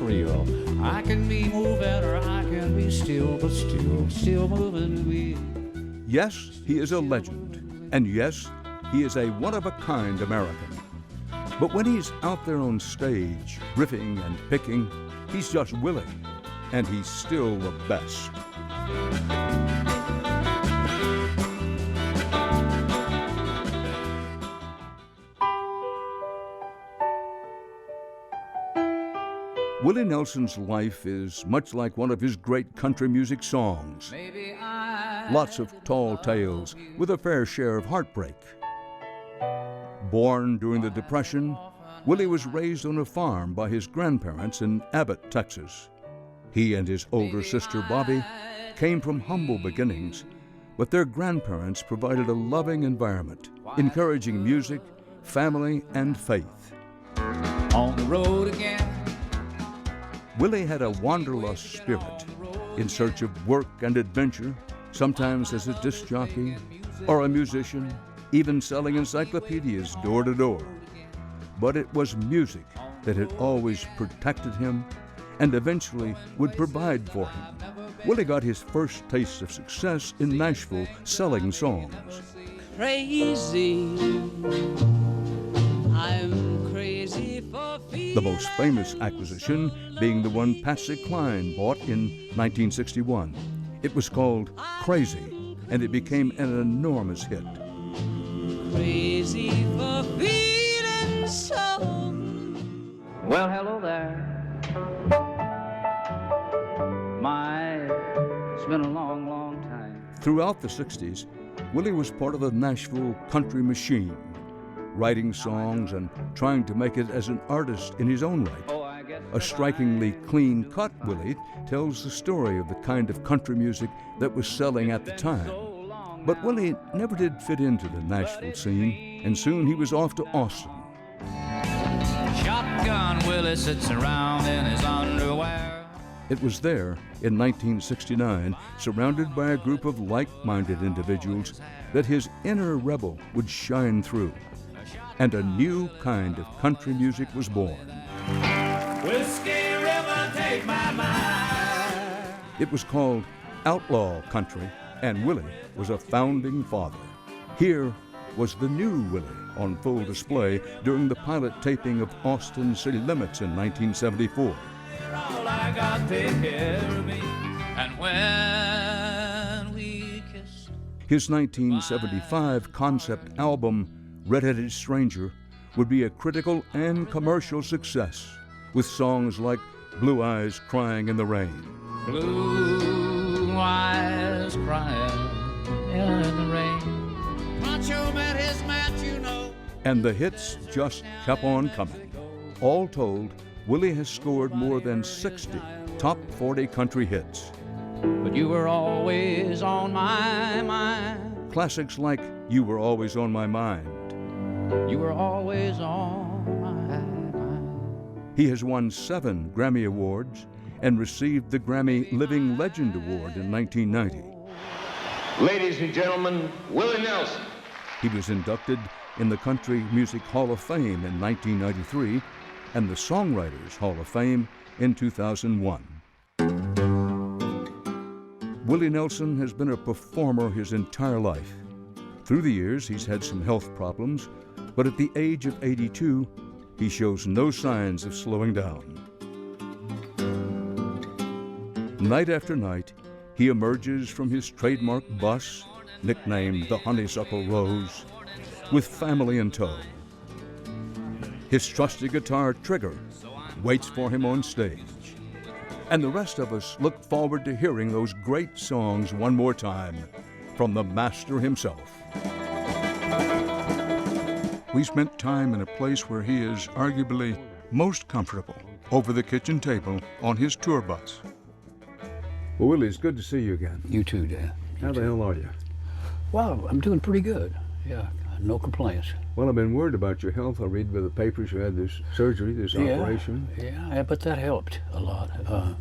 thrill. I can be moving or I can be still, but still moving the wheel. Yes, he is a legend, and yes, he is a one-of-a-kind American. But when he's out there on stage, riffing and picking, he's just Willie, and he's still the best. Willie Nelson's life is much like one of his great country music songs. Lots of tall tales with a fair share of heartbreak. Born during the Depression, Willie was raised on a farm by his grandparents in Abbott, Texas. He and his older sister, Bobby, came from humble beginnings, but their grandparents provided a loving environment, encouraging music, family, and faith. On the road again. Willie had a wanderlust spirit, in search of work and adventure, sometimes as a disc jockey or a musician, even selling encyclopedias door to door. But it was music that had always protected him and eventually would provide for him. Willie got his first taste of success in Nashville selling songs. Crazy, I'm crazy for feeling. The most famous acquisition being the one Patsy Cline bought in 1961. It was called Crazy, and it became an enormous hit. Crazy for feeling so. Well, hello there. It's been a long, long time. Throughout the 60s, Willie was part of the Nashville country machine, writing songs and trying to make it as an artist in his own right. A strikingly clean-cut Willie tells the story of the kind of country music that was selling at the time. But Willie never did fit into the Nashville scene, and soon he was off to Austin. Shotgun Willie sits around in his underwear. It was there, in 1969, surrounded by a group of like-minded individuals, that his inner rebel would shine through, and a new kind of country music was born. Whiskey River, take my mind. It was called outlaw country, and Willie was a founding father. Here was the new Willie on full display during the pilot taping of Austin City Limits in 1974. All I got, take care of me. And when we kissed, his 1975 concept album, Red-Headed Stranger, would be a critical and commercial success, with songs like Blue Eyes Crying in the Rain. Blue eyes crying in the rain. Pancho met his match, you know. And the hits just kept on coming. All told, Willie has scored more than 60 top 40 country hits. But you were always on my mind. Classics like You Were Always on My Mind. You were always on my mind. He has won 7 Grammy Awards and received the Grammy Living Legend Award in 1990. Ladies and gentlemen, Willie Nelson. He was inducted in the Country Music Hall of Fame in 1993 and the Songwriters Hall of Fame in 2001. Willie Nelson has been a performer his entire life. Through the years, he's had some health problems, but at the age of 82, he shows no signs of slowing down. Night after night, he emerges from his trademark bus, nicknamed the Honeysuckle Rose, with family in tow. His trusty guitar, Trigger, waits for him on stage. And the rest of us look forward to hearing those great songs one more time from the master himself. We spent time in a place where he is arguably most comfortable, over the kitchen table on his tour bus. Well, Willie, it's good to see you again. You too, Dad. How the hell are you? Well, I'm doing pretty good. Yeah, no complaints. Well, I've been worried about your health. I read by the papers you had this surgery, this operation. Yeah, but that helped a lot. I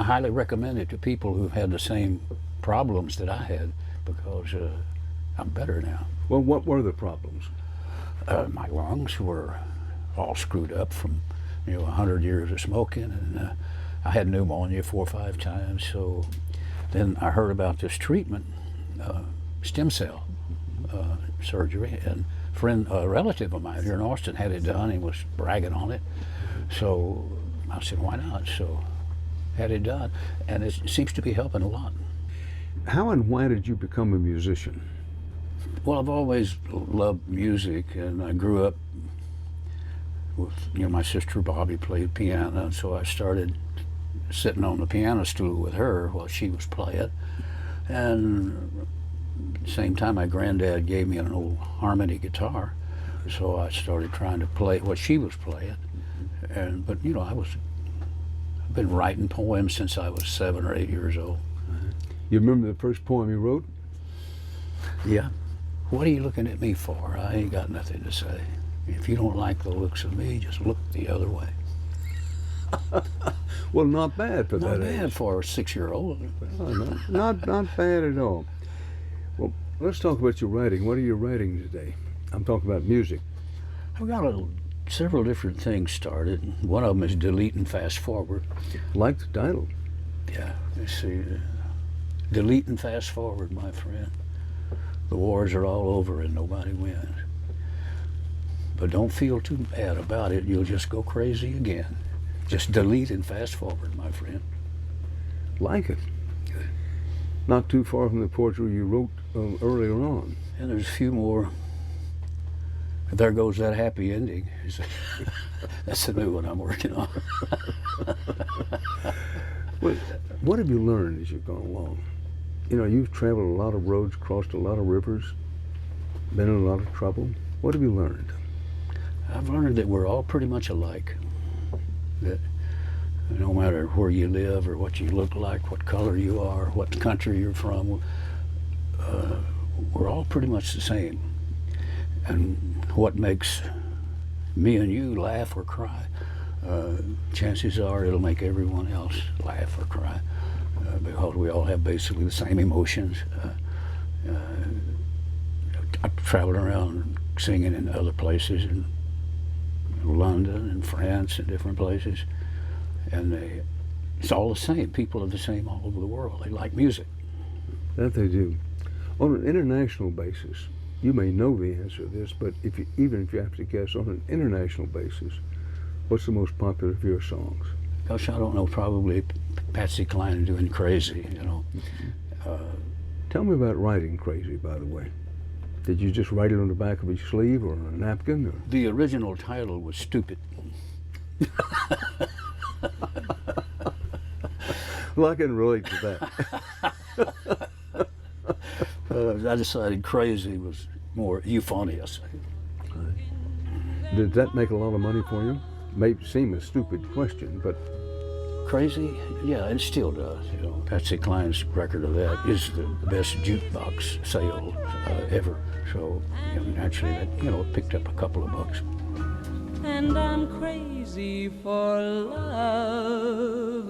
highly recommend it to people who've had the same problems that I had, because I'm better now. Well, what were the problems? My lungs were all screwed up from 100 years of smoking, and I had pneumonia 4 or 5 times. So then I heard about this treatment, stem cell surgery, and a relative of mine here in Austin had it done and was bragging on it. So I said, why not? So had it done, and it seems to be helping a lot. How and why did you become a musician? Well, I've always loved music, and I grew up with, my sister Bobby played piano, and so I started sitting on the piano stool with her while she was playing. And at the same time, my granddad gave me an old harmony guitar, so I started trying to play what she was playing. But I've been writing poems since I was 7 or 8 years old. You remember the first poem you wrote? Yeah. What are you looking at me for? I ain't got nothing to say. If you don't like the looks of me, just look the other way. Well, not bad for that age. Not bad for a 6-year-old. Oh, no, not bad at all. Well, let's talk about your writing. What are you writing today? I'm talking about music. I've got several different things started. One of them is delete and fast forward. Like the title. Yeah, you see, delete and fast forward, my friend. The wars are all over and nobody wins. But don't feel too bad about it. You'll just go crazy again. Just delete and fast forward, my friend. Like it. Good. Not too far from the poetry you wrote earlier on. And there's a few more. There goes that happy ending. That's the new one I'm working on. Well, what have you learned as you've gone along? You've traveled a lot of roads, crossed a lot of rivers, been in a lot of trouble. What have you learned? I've learned that we're all pretty much alike. That no matter where you live or what you look like, what color you are, what country you're from, we're all pretty much the same. And what makes me and you laugh or cry, chances are it'll make everyone else laugh or cry, because we all have basically the same emotions. I've traveled around singing in other places, in London and France and different places, and it's all the same. People are the same all over the world. They like music. That they do. On an international basis, you may know the answer to this, but even if you have to guess, on an international basis, what's the most popular of your songs? Gosh, I don't know, probably Patsy Cline doing Crazy, Tell me about writing Crazy, by the way. Did you just write it on the back of your sleeve or on a napkin? Or? The original title was Stupid. Well, I can relate to that. I decided Crazy was more euphonious. Did that make a lot of money for you? May seem a stupid question, but... Crazy? Yeah, it still does. Patsy Cline's record of that is the best jukebox sale ever. So, naturally, that, it picked up a couple of bucks. And I'm crazy for loving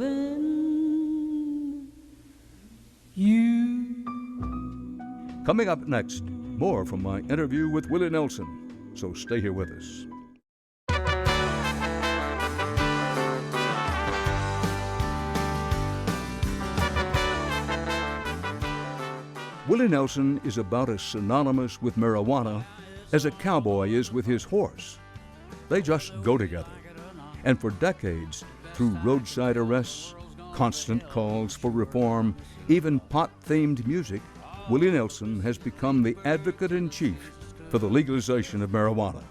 you. Coming up next, more from my interview with Willie Nelson. So stay here with us. Willie Nelson is about as synonymous with marijuana as a cowboy is with his horse. They just go together. And for decades, through roadside arrests, constant calls for reform, even pot-themed music, Willie Nelson has become the advocate-in-chief for the legalization of marijuana.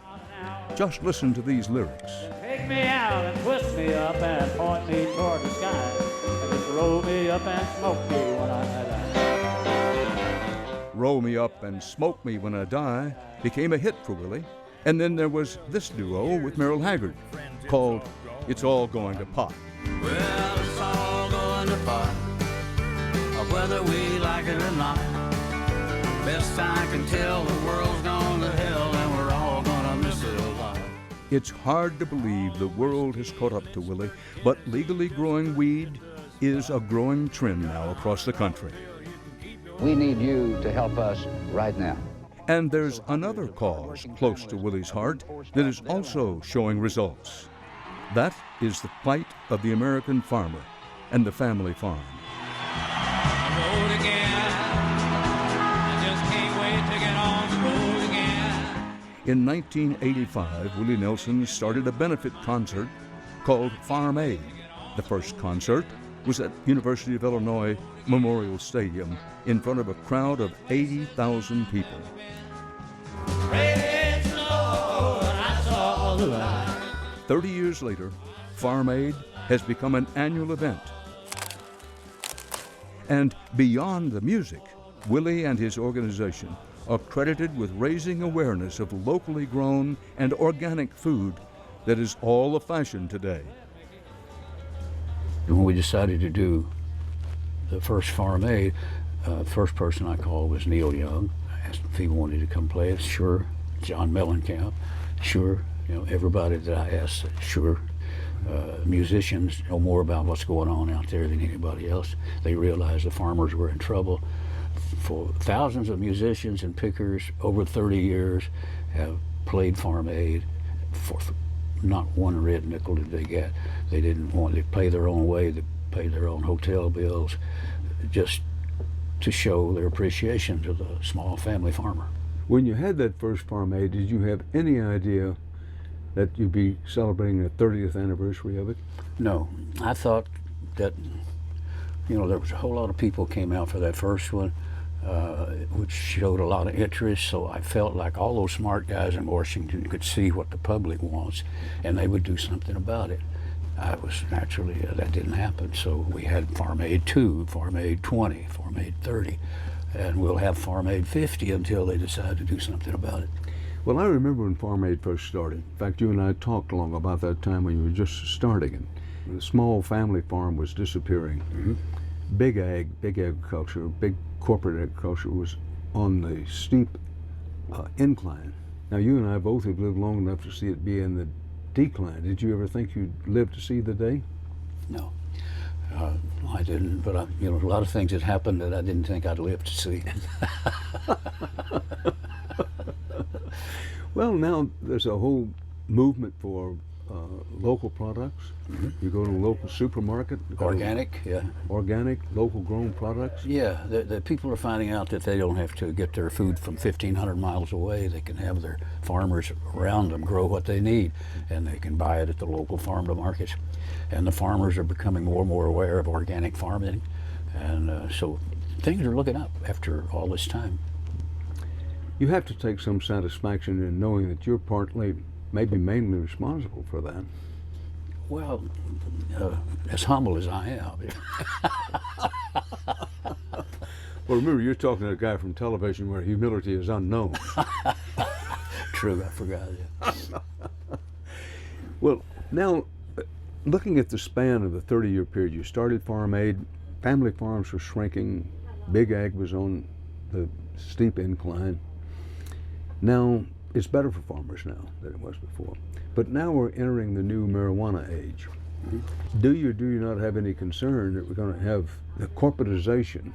Just listen to these lyrics. Take me out and twist me up and point me toward the sky, and just roll me up and smoke me when I die. Roll Me Up and Smoke Me When I Die became a hit for Willie. And then there was this duo with Merle Haggard called It's All Going to Pot. Well, it's all going to pot, whether we like it or not. Best I can tell, the world's gone to hell and we're all gonna miss it a lot. It's hard to believe the world has caught up to Willie, but legally growing weed is a growing trend now across the country. We need you to help us right now. And there's another cause close to Willie's heart that is also showing results. That is the plight of the American farmer and the family farm. Road again. I just can't wait to get on the road again. In 1985, Willie Nelson started a benefit concert called Farm Aid. The first concert was at University of Illinois Memorial Stadium in front of a crowd of 80,000 people. Praise the Lord, I saw the light. 30 years later, Farm Aid has become an annual event. And beyond the music, Willie and his organization are credited with raising awareness of locally grown and organic food that is all the fashion today. When we decided to do the first Farm Aid, first person I called was Neil Young. I asked him if he wanted to come play it. Sure. John Mellencamp. Sure. Everybody that I asked, sure. Musicians know more about what's going on out there than anybody else. They realized the farmers were in trouble. For thousands of musicians and pickers over 30 years have played Farm Aid. For not one red nickel did they get. They didn't want to pay their own way, they paid their own hotel bills, just to show their appreciation to the small family farmer. When you had that first Farm Aid, did you have any idea that you'd be celebrating the 30th anniversary of it? No, I thought that, there was a whole lot of people came out for that first one, which showed a lot of interest, so I felt like all those smart guys in Washington could see what the public wants, and they would do something about it. That didn't happen, so we had Farm Aid 2, Farm Aid 20, Farm Aid 30, and we'll have Farm Aid 50 until they decide to do something about it. Well, I remember when Farm Aid first started. In fact, you and I talked along about that time when you were just starting it. The small family farm was disappearing. Mm-hmm. Big agriculture, big corporate agriculture was on the steep incline. Now, you and I both have lived long enough to see it be in the decline. Did you ever think you'd live to see the day? No, I didn't, but a lot of things had happened that I didn't think I'd live to see. Well, now there's a whole movement for local products. Mm-hmm. You go to a local supermarket. Organic, yeah. Organic, local grown products. Yeah, the people are finding out that they don't have to get their food from 1,500 miles away. They can have their farmers around them grow what they need, and they can buy it at the local farm to markets. And the farmers are becoming more and more aware of organic farming, and so things are looking up after all this time. You have to take some satisfaction in knowing that you're partly, maybe mainly responsible for that. Well, as humble as I am. Well, remember, you're talking to a guy from television where humility is unknown. True, I forgot it. Well, now, looking at the span of the 30-year period, you started Farm Aid, family farms were shrinking, big ag was on the steep incline. Now, it's better for farmers now than it was before. But now we're entering the new marijuana age. Mm-hmm. Do you or do you not have any concern that we're going to have the corporatization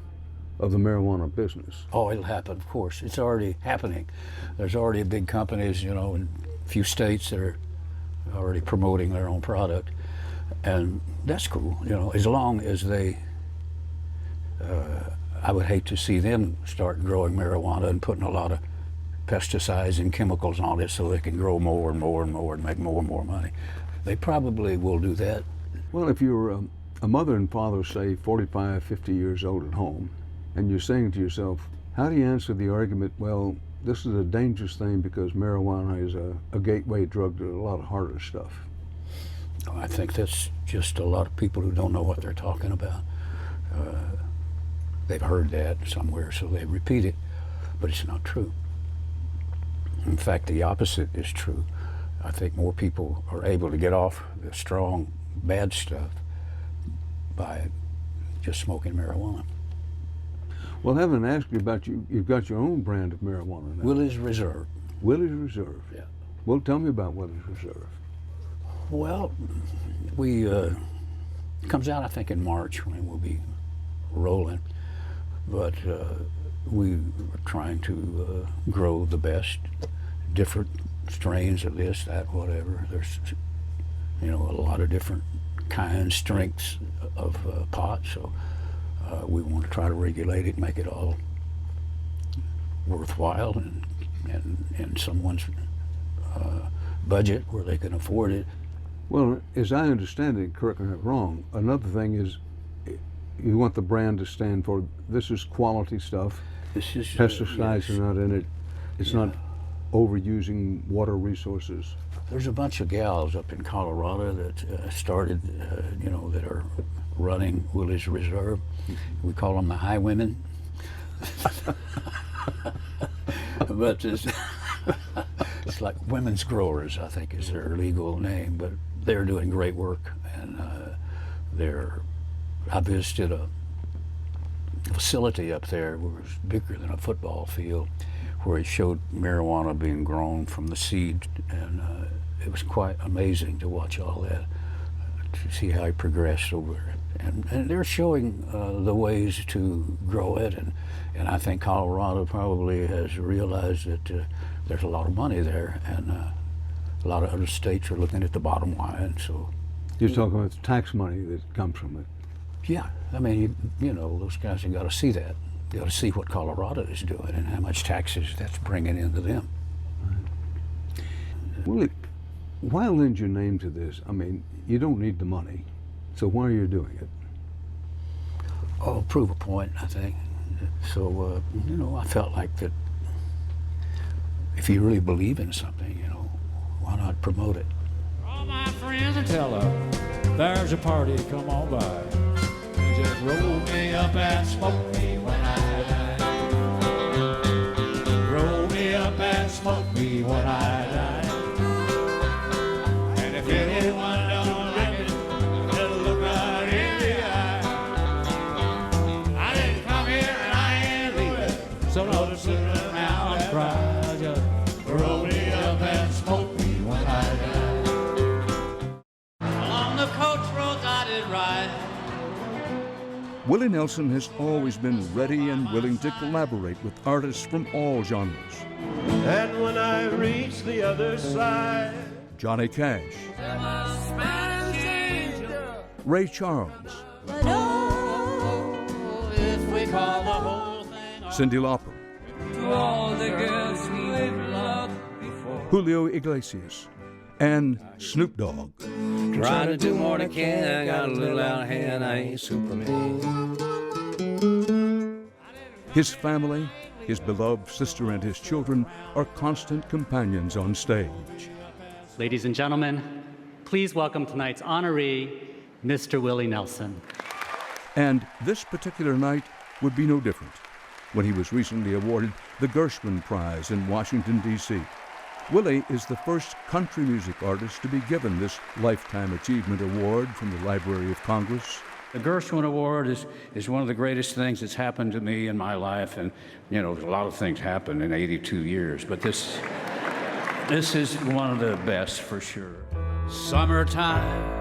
of the marijuana business? Oh, it'll happen, of course. It's already happening. There's already big companies, in a few states that are already promoting their own product. And that's cool, as long as they, I would hate to see them start growing marijuana and putting a lot of pesticides and chemicals on it so they can grow more and more and more and make more and more money. They probably will do that. Well, if you're a mother and father, say 45, 50 years old at home, and you're saying to yourself, how do you answer the argument, well, this is a dangerous thing because marijuana is a gateway drug to a lot of harder stuff? I think that's just a lot of people who don't know what they're talking about. They've heard that somewhere, so they repeat it, but it's not true. In fact, the opposite is true. I think more people are able to get off the strong, bad stuff by just smoking marijuana. Well, I haven't asked you about you've got your own brand of marijuana now. Willie's Reserve. Willie's Reserve. Yeah. Well, tell me about Willie's Reserve. Well, we comes out I think in March when we'll be rolling, but we are trying to grow the best, different strains of this, that, whatever. There's you know, a lot of different kinds, strengths of pot. So we want to try to regulate it, make it all worthwhile and in someone's budget where they can afford it. Well, as I understand it, correct me if I'm wrong, another thing is you want the brand to stand for this is quality stuff. This is Pesticides yes. are not in it. It's not overusing water resources. There's a bunch of gals up in Colorado that started, you know, that are running Willie's Reserve. We call them the high women. But it's like women's growers, I think is their legal name, but they're doing great work. And I visited a facility up there where it was bigger than a football field, where it showed marijuana being grown from the seed, and it was quite amazing to watch all that, to see how it progressed over it. And they're showing the ways to grow it, and I think Colorado probably has realized that there's a lot of money there, and a lot of other states are looking at the bottom line. So You're talking about the tax money that comes from it. yeah, I mean, you know, those guys have got to see that. They got to see what Colorado is doing and how much taxes that's bringing into them. Willie, why lend your name to this? I mean, you don't need the money, so why are you doing it? Oh, prove a point, I think. So, you know, I felt like that if you really believe in something, you know, why not promote it? All my friends and tell her there's a party, come on by. Just roll me up and smoke me when I die. Roll me up and smoke me when I die. And if anyone don't like it, just look right in the eye. I didn't come here and I ain't leaving, so don't sit around and cry. Just roll me up and smoke me when I die. Along the coach roads I did ride. Willie Nelson has always been ready and willing to collaborate with artists from all genres. And when I reach the other side, Johnny Cash, Ray Charles, If we call the whole thing off. Cyndi Lauper, To all the girls we've loved before. Julio Iglesias, and Snoop Dogg. Trying to do more than I can. I got a little out of hand. I ain't Superman. His family, his beloved sister, and his children are constant companions on stage. Ladies and gentlemen, please welcome tonight's honoree, Mr. Willie Nelson. And this particular night would be no different when he was recently awarded the Gershwin Prize in Washington, D.C. Willie is the first country music artist to be given this Lifetime Achievement Award from the Library of Congress. The Gershwin Award is one of the greatest things that's happened to me in my life, and you know, a lot of things happened in 82 years, but this is one of the best for sure. Summertime.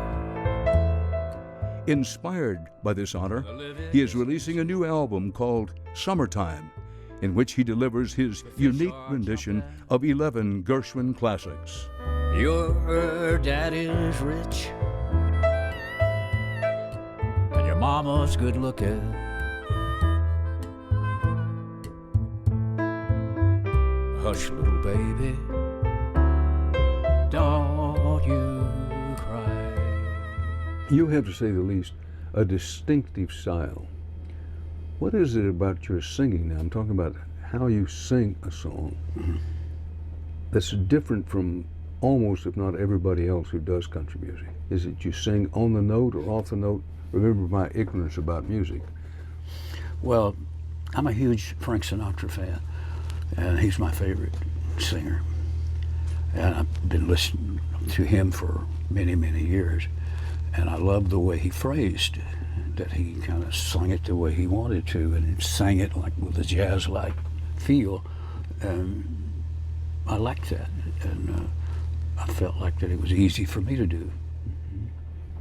Inspired by this honor, he is releasing a new album called Summertime, in which he delivers his unique rendition of 11 Gershwin classics. Your daddy's rich, and your mama's good looking. Hush, little baby, don't you cry. You have, to say the least, a distinctive style. What is it about your singing now? I'm talking about how you sing a song that's different from almost, if not everybody else who does country music. Is it you sing on the note or off the note? Remember my ignorance about music. Well, I'm a huge Frank Sinatra fan, and he's my favorite singer. And I've been listening to him for many, many years, and I love the way he phrased, that he kind of sung it the way he wanted to, and sang it like with a jazz-like feel. And I liked that, and I felt like that it was easy for me to do.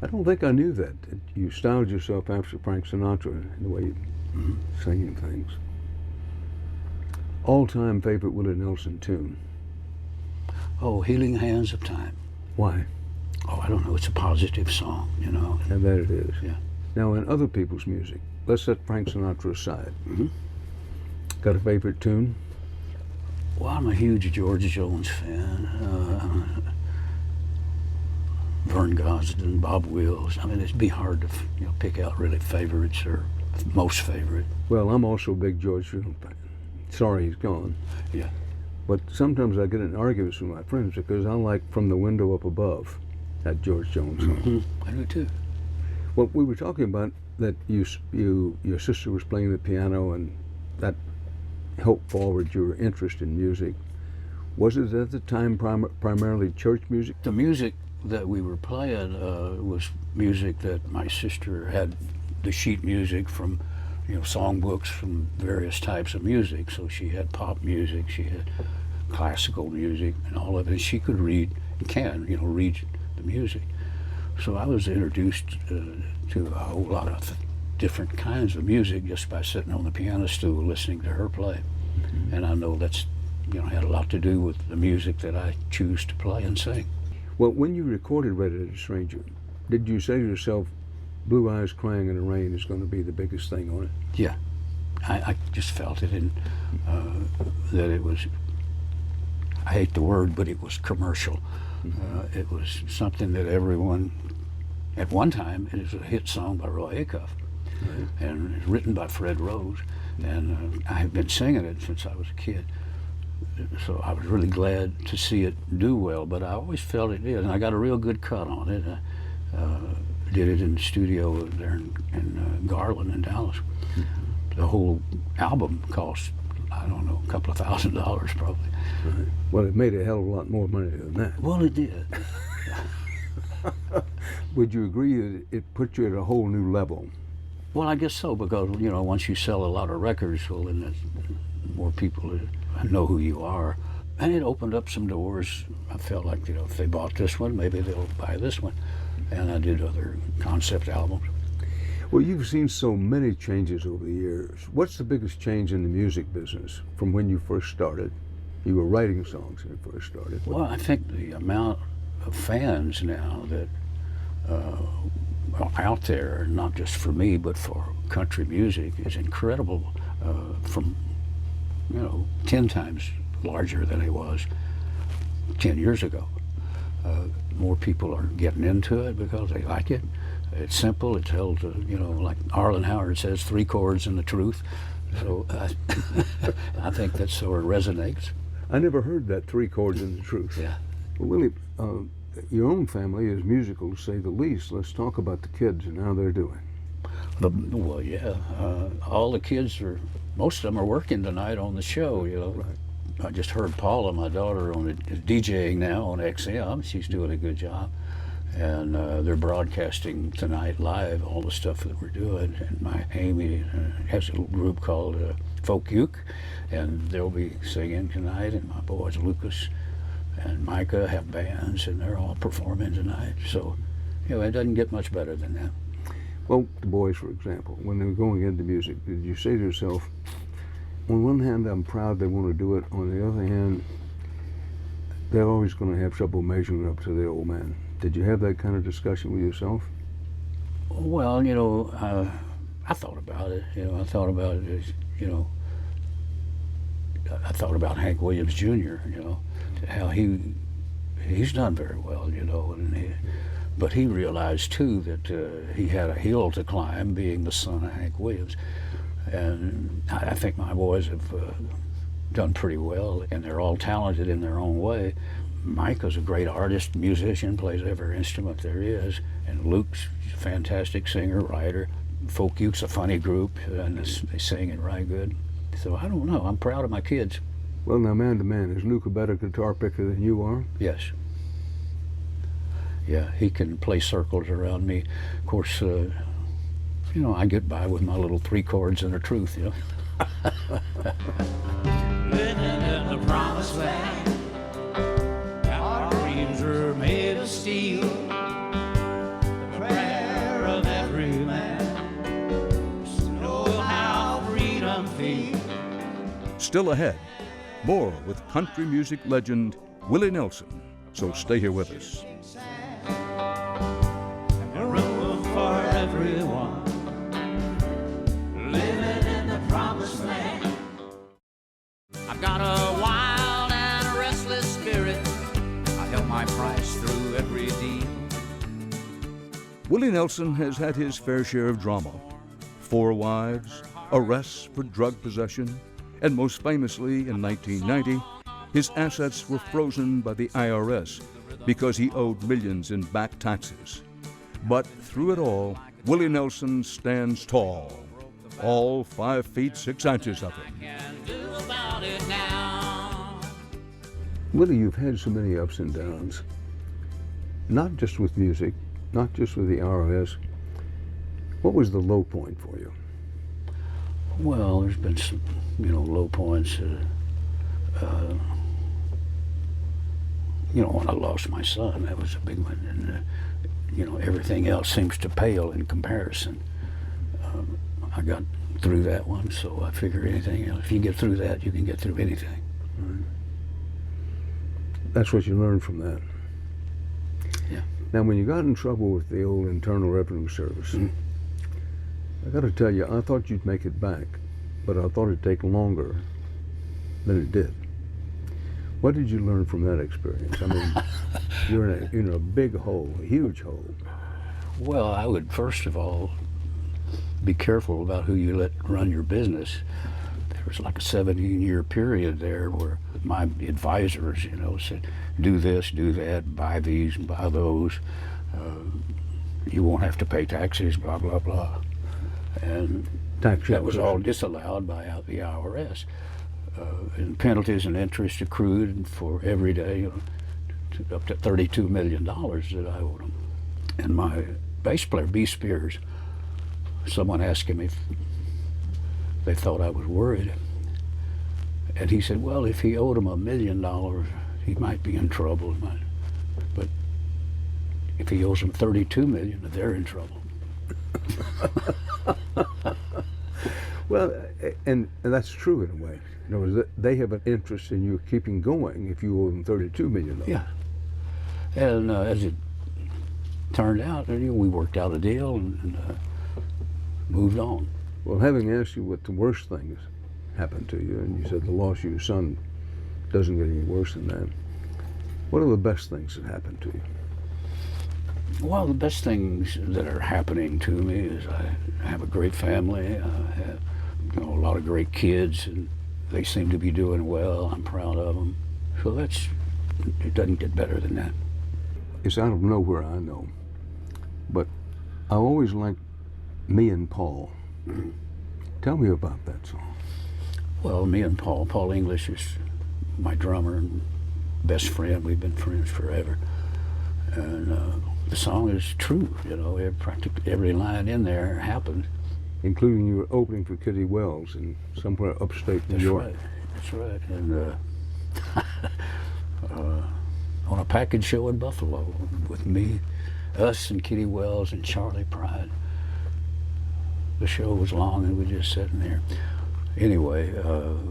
I don't think I knew that you styled yourself after Frank Sinatra in the way you singing things. All-time favorite Willie Nelson tune? Oh, Healing Hands of Time. Why? Oh, I don't know. It's a positive song, you know. And that it is. Yeah. Now, in other people's music, let's set Frank Sinatra aside. Mm-hmm. Got a favorite tune? Well, I'm a huge George Jones fan. Vern Gosdin, Bob Wills. I mean, it'd be hard to pick out really favorites or most favorite. Well, I'm also a big George Jones fan. Sorry he's gone. Yeah. But sometimes I get in arguments with my friends because I like From the Window Up Above, that George Jones song. Mm-hmm. I do too. Well, we were talking about that your sister was playing the piano and that helped forward your interest in music. Was it at the time primarily church music? The music that we were playing was music that my sister had, the sheet music from songbooks from various types of music. So she had pop music, she had classical music, and all of it. She could read and can read the music. So I was introduced to a whole lot of different kinds of music just by sitting on the piano stool listening to her play. Mm-hmm. And I know that's had a lot to do with the music that I choose to play and sing. Well, when you recorded Redheaded Stranger, did you say to yourself, Blue Eyes Crying in the Rain is going to be the biggest thing on it? Yeah, I just felt it, and that it was, I hate the word, but it was commercial. Mm-hmm. It was something that everyone, at one time, it was a hit song by Roy Acuff, right, and it was written by Fred Rose, and I have been singing it since I was a kid. So I was really glad to see it do well, but I always felt it did, and I got a real good cut on it. Did it in the studio there in Garland in Dallas. Mm-hmm. The whole album cost, I don't know, a couple of $1,000 probably. Right. Well, it made a hell of a lot more money than that. Well, it did. Would you agree that it put you at a whole new level? Well, I guess so, because once you sell a lot of records, well, then there's more people know who you are, and it opened up some doors. I felt like if they bought this one, maybe they'll buy this one. And I did other concept albums. Well, you've seen so many changes over the years. What's the biggest change in the music business from when you first started? You were writing songs when you first started. Well, I think the amount of fans now that are out there, not just for me, but for country music, is incredible. From 10 times larger than it was 10 years ago. More people are getting into it because they like it. It's simple. It's held to, like Arlen Howard says, 3 chords and the truth. So I think that sort of resonates. I never heard that 3 chords and the truth. Yeah. Well, Willie, your own family is musical, to say the least. Let's talk about the kids and how they're doing. Well, yeah. All the kids most of them are working tonight on the show, Right. I just heard Paula, my daughter, is DJing now on XM. She's doing a good job. And they're broadcasting tonight live all the stuff that we're doing. And my Amy has a little group called Folk Uke, and they'll be singing tonight. And my boys, Lucas and Micah, have bands, and they're all performing tonight. So, it doesn't get much better than that. Well, the boys, for example, when they were going into music, did you say to yourself, on one hand, I'm proud they want to do it. On the other hand, they're always going to have trouble measuring up to the old man. Did you have that kind of discussion with yourself? Well, I thought about it. I thought about it as, I thought about Hank Williams Jr., how he's done very well, but he realized, too, that he had a hill to climb, being the son of Hank Williams. And I think my boys have done pretty well, and they're all talented in their own way. Micah's a great artist, musician, plays every instrument there is, and Luke's a fantastic singer, writer. Folk Uke's a funny group, and they sing and write good. So I don't know, I'm proud of my kids. Well, now, man to man, is Luke a better guitar picker than you are? Yes. Yeah, he can play circles around me. Of course, I get by with my little 3 chords and the truth, Living in the promised land, our dreams are made of steel. The prayer of every man is to know how freedom feels. Still ahead, more with country music legend Willie Nelson. So stay here with us. my price through every deal. Willie Nelson has had his fair share of drama. 4 wives, arrests for drug possession, and most famously in 1990, his assets were frozen by the IRS because he owed millions in back taxes. But through it all, Willie Nelson stands tall, all 5 feet 6 inches of him. Willie, you've had so many ups and downs, not just with music, not just with the IRS. What was the low point for you? Well, there's been some, low points. When I lost my son, that was a big one. And, everything else seems to pale in comparison. I got through that one, so I figure anything else, if you get through that, you can get through anything. Right. That's what you learned from that. Yeah. Now, when you got in trouble with the old Internal Revenue Service, I got to tell you, I thought you'd make it back, but I thought it'd take longer than it did. What did you learn from that experience? I mean, you're in a big hole, a huge hole. Well, I would first of all be careful about who you let run your business. There was like a 17-year period there where my advisors, said, do this, do that, buy these, buy those. You won't have to pay taxes, blah, blah, blah. And that was all disallowed by the IRS. And penalties and interest accrued for every day, up to $32 million that I owed them. And my bass player, B. Spears, someone asked him if they thought I was worried. And he said, well, if he owed them $1 million, he might be in trouble. But if he owes them $32 million, they're in trouble. Well, and that's true in a way. In other words, they have an interest in you keeping going if you owe them $32 million. Yeah. And as it turned out, we worked out a deal and moved on. Well, having asked you what the worst things happened to you, and you said the loss of your son doesn't get any worse than that, what are the best things that happened to you? Well, the best things that are happening to me is I have a great family. I have a lot of great kids, and they seem to be doing well. I'm proud of them. So it doesn't get better than that. It's out of nowhere, I know. But I always liked Me and Paul. Tell me about that song. Well, Me and Paul English is my drummer and best friend. We've been friends forever. And the song is true, practically every line in there happened. Including you were opening for Kitty Wells in somewhere upstate New York. That's right. And on a package show in Buffalo with me, us and Kitty Wells and Charlie Pride. The show was long and we were just sitting there. Anyway,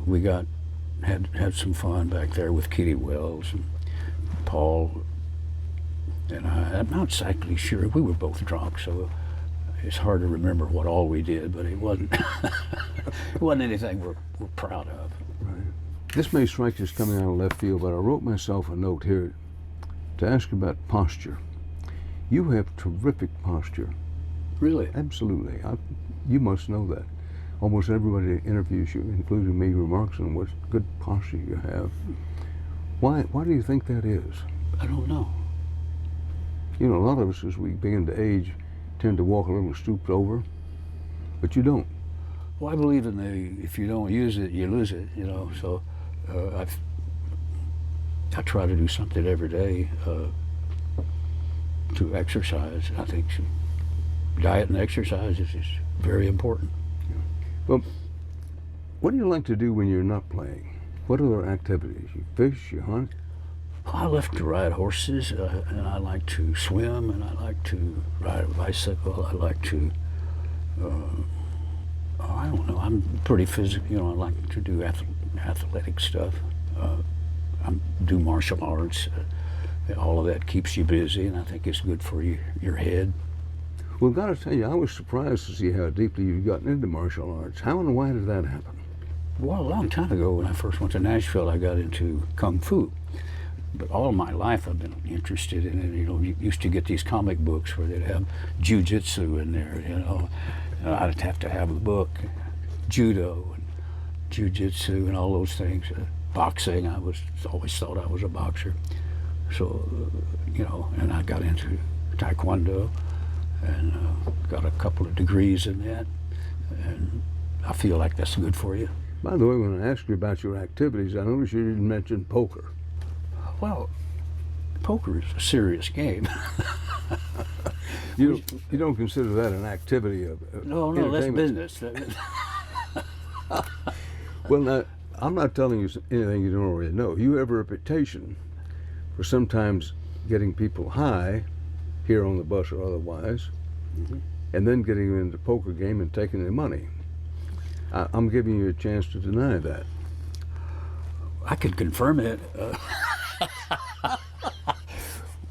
we had some fun back there with Kitty Wells and Paul. And I'm not exactly sure. We were both drunk, so it's hard to remember what all we did, but it wasn't it wasn't anything we're proud of. Right. This may strike as coming out of left field, but I wrote myself a note here to ask about posture. You have terrific posture. Really? Absolutely. You must know that. Almost everybody that interviews you, including me, remarks on what good posture you have. Why do you think that is? I don't know. A lot of us, as we begin to age, tend to walk a little stooped over, but you don't. Well, I believe if you don't use it, you lose it, so I try to do something every day to exercise. I think diet and exercise is very important. Well, what do you like to do when you're not playing? What other activities? You fish, you hunt? I love to ride horses, and I like to swim, and I like to ride a bicycle. I like to, I don't know, I'm pretty physical, I like to do athletic stuff. I do martial arts. All of that keeps you busy, and I think it's good for your head. Well, gotta tell you, I was surprised to see how deeply you've gotten into martial arts. How and why did that happen? Well, a long time ago, when I first went to Nashville, I got into Kung Fu. But all my life I've been interested in it. You know, you used to get these comic books where they'd have jiu-jitsu in there, you know. And I'd have to have a book, judo and jiu-jitsu and all those things. Boxing, I was always thought I was a boxer. So, you know, and I got into taekwondo and got a couple of degrees in that. And I feel like that's good for you. By the way, when I asked you about your activities, I noticed you didn't mention poker. Well, poker is a serious game. You don't consider that an activity of No, that's business. Well, now, I'm not telling you anything you don't already know. You have a reputation for sometimes getting people high, here on the bus or otherwise, and then getting them into the poker game and taking their money. I'm giving you a chance to deny that. I can confirm it.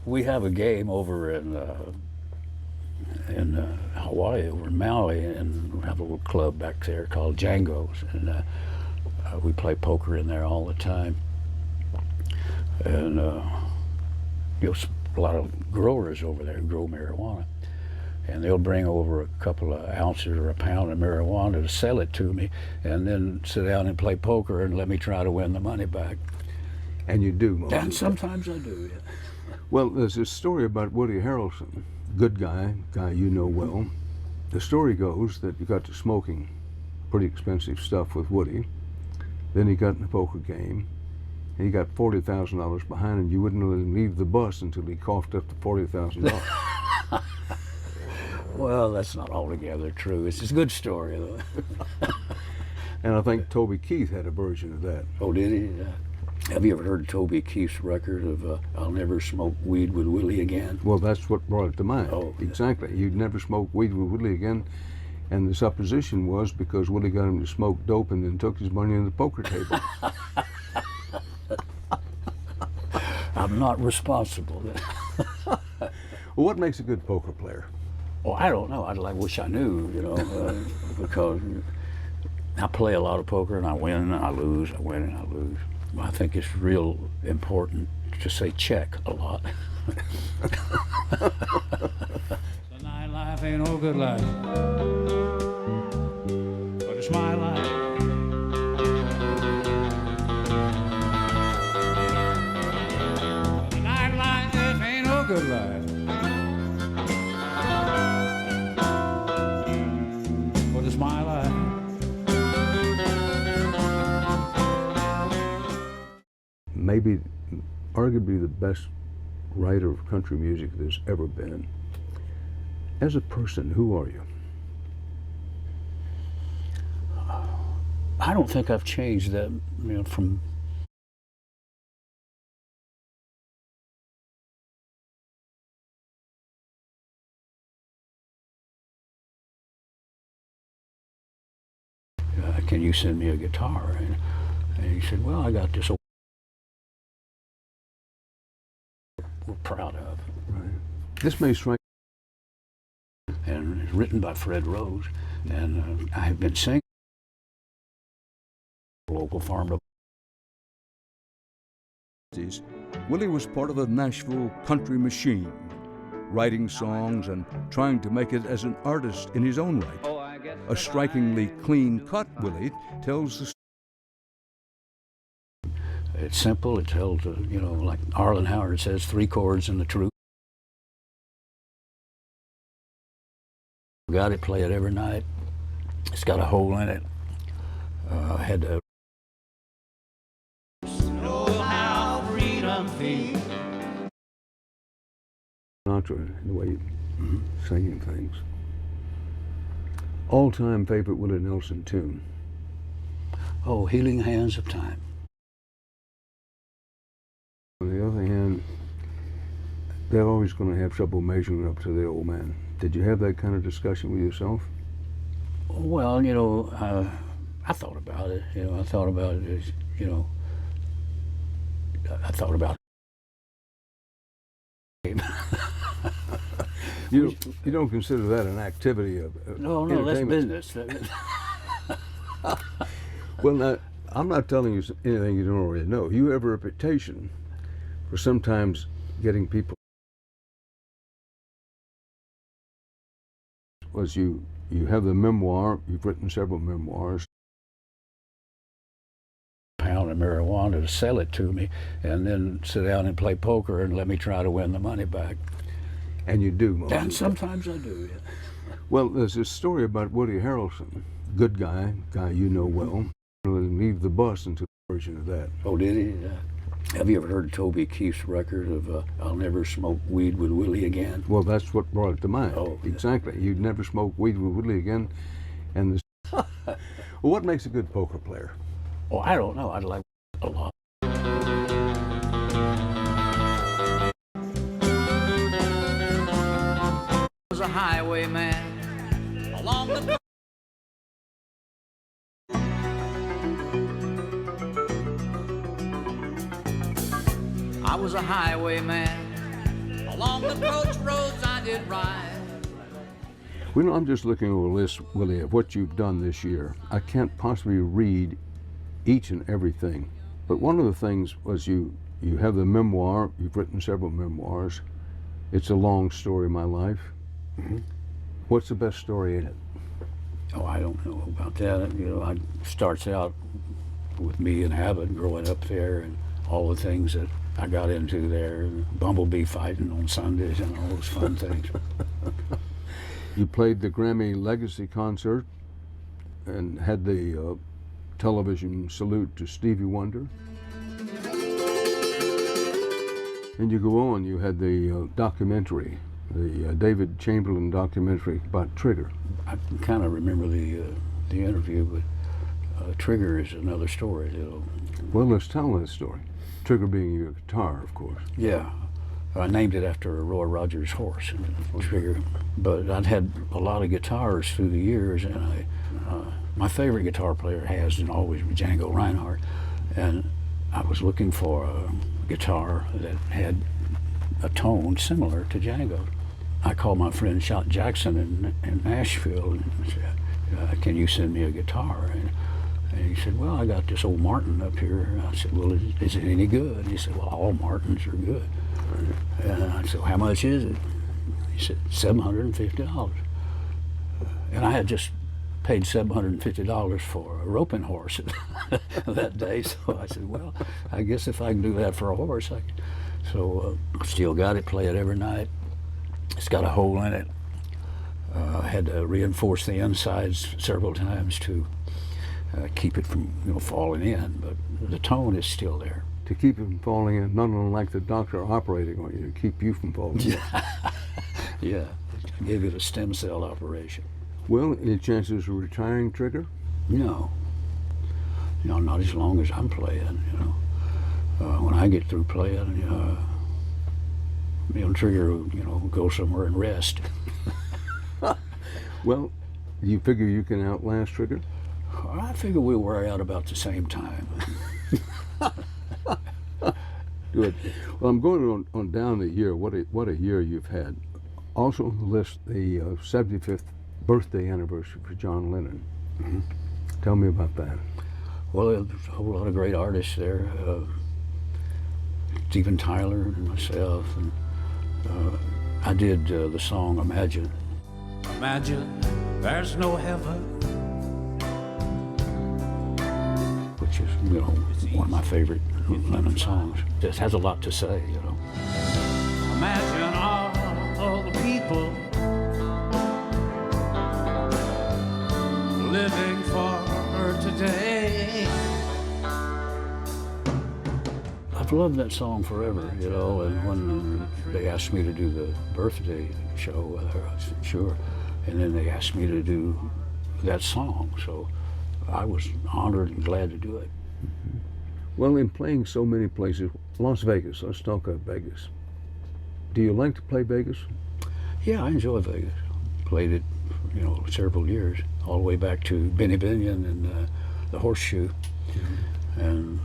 We have a game over in Hawaii, over in Maui, and we have a little club back there called Django's, and we play poker in there all the time. And you know, a lot of growers over there grow marijuana, and they'll bring over a couple of ounces or a pound of marijuana to sell it to me, and then sit down and play poker and let me try to win the money back. And you do most And of sometimes I do, yeah. Well, there's this story about Woody Harrelson, good guy you know well. The story goes that you got to smoking pretty expensive stuff with Woody. Then he got in the poker game, and he got $40,000 behind, and you wouldn't let him leave the bus until he coughed up the $40,000. Well, that's not altogether true. It's a good story, though. And I think Toby Keith had a version of that. Oh, did he? Yeah. Have you ever heard Toby Keith's record of I'll Never Smoke Weed with Willie Again? Well, that's what brought it to mind. Oh, exactly. You'd never smoke weed with Willie again. And the supposition was because Willie got him to smoke dope and then took his money on the poker table. I'm not responsible. Well, what makes a good poker player? Well, I don't know. I wish I knew, you know, because I play a lot of poker and I win and I lose, I win and I lose. I think it's real important to say check a lot. The nightlife ain't no good life, but it's my life. The nightlife ain't no good life, but it's my life. Maybe, arguably the best writer of country music there's ever been. As a person, who are you? I don't think I've changed that, you know, from can you send me a guitar? And he said, well, I got this old we're proud of. Right. This may strike. And it's written by Fred Rose, and I have been singing local farm. Willie was part of the Nashville country machine, writing songs and trying to make it as an artist in his own right. A strikingly clean-cut Willie tells the story. It's simple. It tells, you know, like Arlen Howard says, 3 chords and the truth. Got it, play it every night. It's got a hole in it. I had to. Know how freedom feels. Sinatra, the way you singing things. All-time favorite Willie Nelson tune? Oh, Healing Hands of Time. On the other hand, they're always going to have trouble measuring up to the old man. Did you have that kind of discussion with yourself? Well, you know, I thought about it. You know, I thought about it as, you know, I thought about it. You don't consider that an activity of No, that's business. Well, now, I'm not telling you anything you don't already know. You have a reputation for sometimes getting people was you have the memoir, you've written several memoirs. Pound of marijuana to sell it to me, and then sit down and play poker and let me try to win the money back. And you do most And of the sometimes I do, yeah. Well, there's this story about Woody Harrelson, good guy you know well. Leave the bus into a version of that. Oh, did he? Have you ever heard Toby Keith's record of I'll Never Smoke Weed with Willie Again? Well, that's what brought it to mind. Oh, yeah. Exactly. You'd never smoke weed with Willie again. And well, what makes a good poker player? Oh, I don't know. I'd like a lot. Was a highwayman along the I was a highwayman along the coach roads I did ride. Well, I'm just looking over a list, Willie, of what you've done this year. I can't possibly read each and everything, but one of the things was you have the memoir. You've written several memoirs. It's a long story, my life. Mm-hmm. What's the best story in it? Oh, I don't know about that. You know, it starts out with me and Abbott growing up there and all the things that I got into there, bumblebee fighting on Sundays and all those fun things. You played the Grammy Legacy concert and had the television salute to Stevie Wonder. And you go on, you had the documentary, the David Chamberlain documentary about Trigger. I kind of remember the interview, but Trigger is another story. You know. Well, let's tell that story. Trigger being your guitar, of course. Yeah. I named it after a Roy Rogers horse, Trigger. But I'd had a lot of guitars through the years, and my favorite guitar player has and always been Django Reinhardt. And I was looking for a guitar that had a tone similar to Django. I called my friend Shot Jackson in Nashville and said, can you send me a guitar? And he said, well, I got this old Martin up here. I said, well, is it any good? And he said, well, all Martins are good. And I said, well, how much is it? He said, $750. And I had just paid $750 for a roping horse that day. So I said, well, I guess if I can do that for a horse, I can. So still got it, play it every night. It's got a hole in it. I had to reinforce the insides several times to keep it from falling in, but the tone is still there. To keep it from falling in, not unlike the doctor operating on you, to keep you from falling in. Yeah, I gave it a stem cell operation. Well, any chances of retiring, Trigger? No. Not as long as I'm playing, when I get through playing, Trigger will go somewhere and rest. Well, do you figure you can outlast Trigger? I figure we'll wear out about the same time. Good. Well, I'm going on down the year. What a year you've had. Also on the list, the 75th birthday anniversary for John Lennon. Mm-hmm. Tell me about that. Well, there's a whole lot of great artists there. Steven Tyler and myself. And I did the song Imagine. Imagine there's no heaven. Which is, one of my favorite Lennon songs. Just has a lot to say, Imagine all the people living for today. I've loved that song forever, and when they asked me to do the birthday show with her, I said, sure. And then they asked me to do that song, so I was honored and glad to do it. Mm-hmm. Well, in playing so many places, Las Vegas, let's talk about Vegas. Do you like to play Vegas? Yeah, I enjoy Vegas. Played it, several years, all the way back to Benny Binion and the Horseshoe. Mm-hmm. And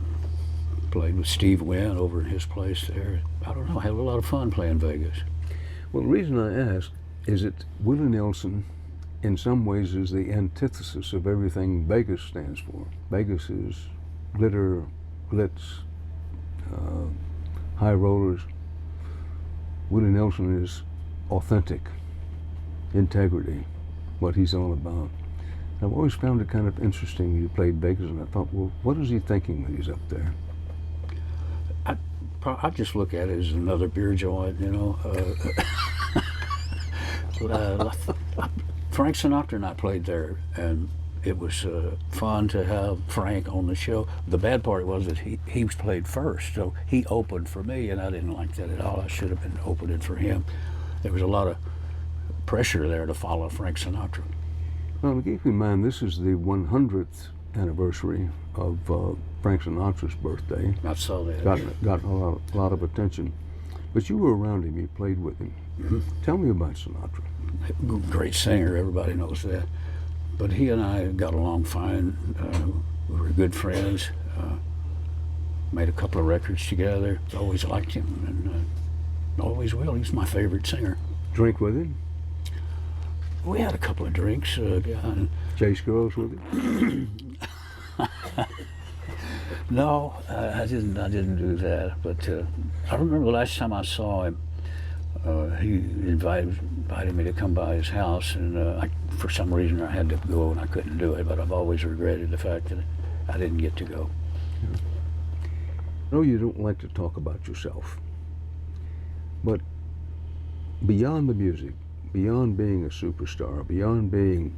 played with Steve Wynn over in his place there. I don't know, I had a lot of fun playing Vegas. Well, the reason I ask is that Willie Nelson, in some ways, is the antithesis of everything Vegas stands for. Vegas is glitter, glitz, high rollers. Willie Nelson is authentic, integrity, what he's all about. I've always found it kind of interesting you played Vegas, and I thought, well, what is he thinking when he's up there? I just look at it as another beer joint, you know. Frank Sinatra and I played there, and it was fun to have Frank on the show. The bad part was that he played first, so he opened for me, and I didn't like that at all. I should have been opening for him. There was a lot of pressure there to follow Frank Sinatra. Well, keep in mind, this is the 100th anniversary of Frank Sinatra's birthday. I saw that. Got a lot of attention. But you were around him, you played with him. Mm-hmm. Tell me about Sinatra. Great singer, everybody knows that. But he and I got along fine. We were good friends. Made a couple of records together. Always liked him, and always will. He's my favorite singer. Drink with him? We had a couple of drinks. Chase girls with him? No, I didn't do that. But I remember the last time I saw him, he invited me to come by his house, and for some reason I had to go and I couldn't do it. But I've always regretted the fact that I didn't get to go. I know you don't like to talk about yourself, but beyond the music, beyond being a superstar, beyond being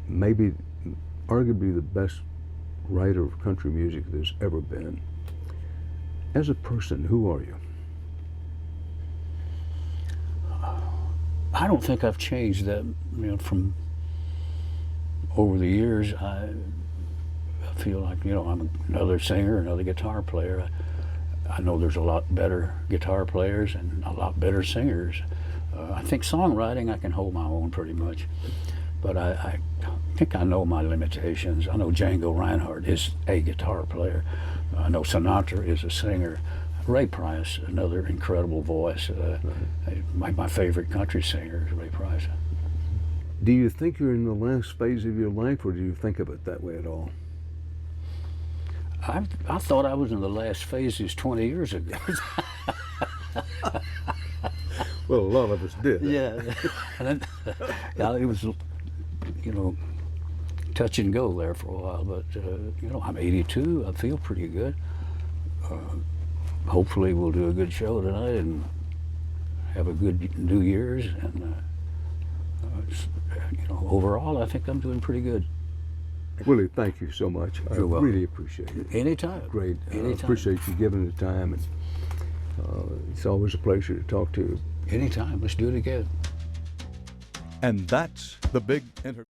maybe arguably the best writer of country music there's ever been, as a person, who are you? I don't think I've changed that, from over the years. I feel like, I'm another singer, another guitar player. I know there's a lot better guitar players and a lot better singers. I think songwriting, I can hold my own pretty much, but I think I know my limitations. I know Django Reinhardt is a guitar player. I know Sinatra is a singer. Ray Price, another incredible voice. My favorite country singer is Ray Price. Do you think you're in the last phase of your life, or do you think of it that way at all? I thought I was in the last phases 20 years ago. Well, a lot of us did. Yeah. It was, touch and go there for a while, but, I'm 82. I feel pretty good. Hopefully we'll do a good show tonight and have a good New Year's, and overall I think I'm doing pretty good. Willie, thank you so much. You're welcome. Really appreciate it. Anytime. Great. Anytime. Appreciate you giving the time, and it's always a pleasure to talk to you. Anytime. Let's do it again. And that's the big interview.